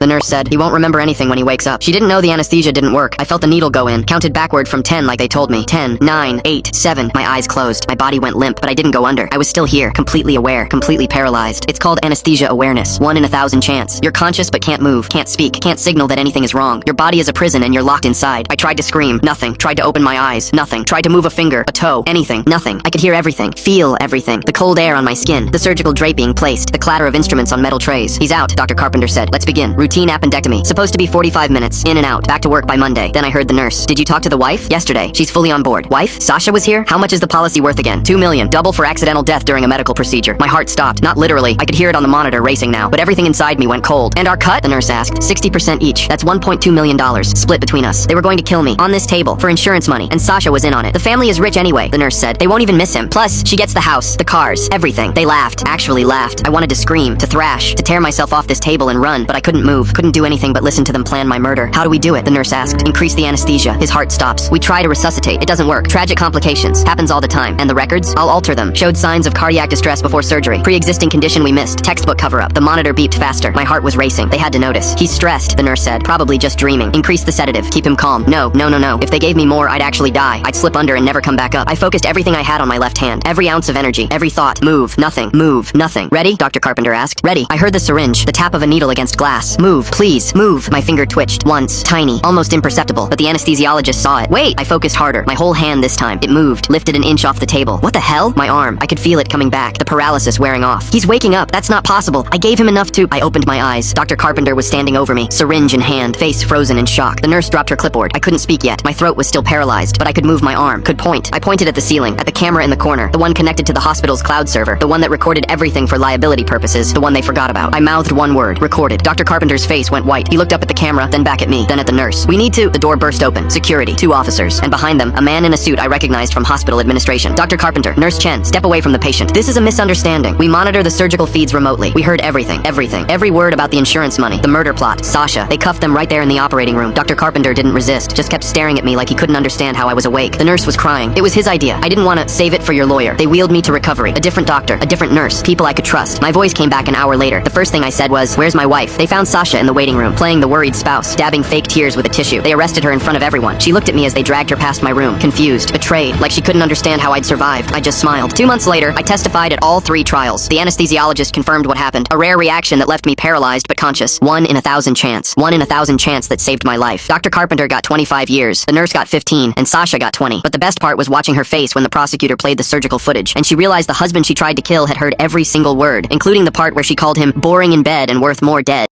The nurse said, he won't remember anything when he wakes up. She didn't know the anesthesia didn't work. I felt the needle go in, counted backward from 10 like they told me. 10, 9, 8, 7. My eyes closed. My body went limp, but I didn't go under. I was still here, completely aware, completely paralyzed. It's called anesthesia awareness. 1 in 1,000 chance. You're conscious but can't move, can't speak, can't signal that anything is wrong. Your body is a prison and you're locked inside. I tried to scream, nothing. Tried to open my eyes, nothing. Tried to move a finger, a toe, anything, nothing. I could hear everything, feel everything. The cold air on my skin, the surgical drape being placed, the clatter of instruments on metal trays. He's out, Dr. Carpenter said. Let's begin. Routine appendectomy. Supposed to be 45 minutes. In and out. Back to work by Monday. Then I heard the nurse. Did you talk to the wife? Yesterday. She's fully on board. Wife? Sasha was here? How much is the policy worth again? 2 million. Double for accidental death during a medical procedure. My heart stopped. Not literally. I could hear it on the monitor racing now, but everything inside me went cold. And our cut? The nurse asked. 60% each. That's $1.2 million. Split between us. They were going to kill me. On this table. For insurance money. And Sasha was in on it. The family is rich anyway, the nurse said. They won't even miss him. Plus, she gets the house, the cars, everything. They laughed. Actually laughed. I wanted to scream, to thrash, to tear myself off this table and run, but I couldn't move. Couldn't do anything but listen to them plan my murder. How do we do it? The nurse asked. Increase the anesthesia. His heart stops. We try to resuscitate. It doesn't work. Tragic complications. Happens all the time. And the records? I'll alter them. Showed signs of cardiac distress before surgery. Pre-existing condition we missed. Textbook cover-up. The monitor beeped faster. My heart was racing. They had to notice. He's stressed, the nurse said. Probably just dreaming. Increase the sedative. Keep him calm. No. If they gave me more, I'd actually die. I'd slip under and never come back up. I focused everything I had on my left hand. Every ounce of energy. Every thought. Move. Nothing. Move. Nothing. Ready? Dr. Carpenter asked. Ready. I heard the syringe. The tap of a needle against glass. Move. Please. Move. My finger twitched. Once. Tiny. Almost imperceptible. But the anesthesiologist saw it. Wait! I focused harder. My whole hand this time. It moved. Lifted an inch off the table. What the hell? My arm. I could feel it coming back. The paralysis wearing off. He's waking up. That's not possible. I gave him enough to... I opened my eyes. Dr. Carpenter was standing over me. Syringe in hand. Face frozen in shock. The nurse dropped her clipboard. I couldn't speak yet. My throat was still paralyzed, but I could move my arm. Could point. I pointed at the ceiling. At the camera in the corner. The one connected to the hospital's cloud server. The one that recorded everything for liability purposes. The one they forgot about. I mouthed one word. Recorded. Dr. Carpenter's face went white. He looked up at the camera, then back at me, then at the nurse. We need to... The door burst open. Security. 2 officers. And behind them, a man in a suit I recognized from hospital administration. Dr. Carpenter. Nurse Chen. Step away from the patient. This is a misunderstanding. We monitor the surgical feeds remotely. We heard everything. Everything. Every word about the insurance money. The murder plot. Sasha. They cuffed them right there in the operating room. Dr. Carpenter didn't resist. Just kept staring at me like he couldn't understand how I was awake. The nurse was crying. It was his idea. I didn't want to save it for your lawyer. They wheeled me to recovery. A different doctor. A different nurse. People I could trust. My voice came back an hour later. The first thing I said was, where's my wife? They found Sasha in the waiting room, playing the worried spouse, dabbing fake tears with a tissue. They arrested her in front of everyone. She looked at me as they dragged her past my room, confused, betrayed, like she couldn't understand how I'd survived. I just smiled. 2 months later, I testified at all 3 trials. The anesthesiologist confirmed what happened. A rare reaction that left me paralyzed but conscious. 1 in 1,000 chance. 1 in 1,000 chance that saved my life. Dr. Carpenter got 25 years. The nurse got 15, and Sasha got 20. But the best part was watching her face when the prosecutor played the surgical footage, and she realized the husband she tried to kill had heard every single word, including the part where she called him boring in bed and worth more dead.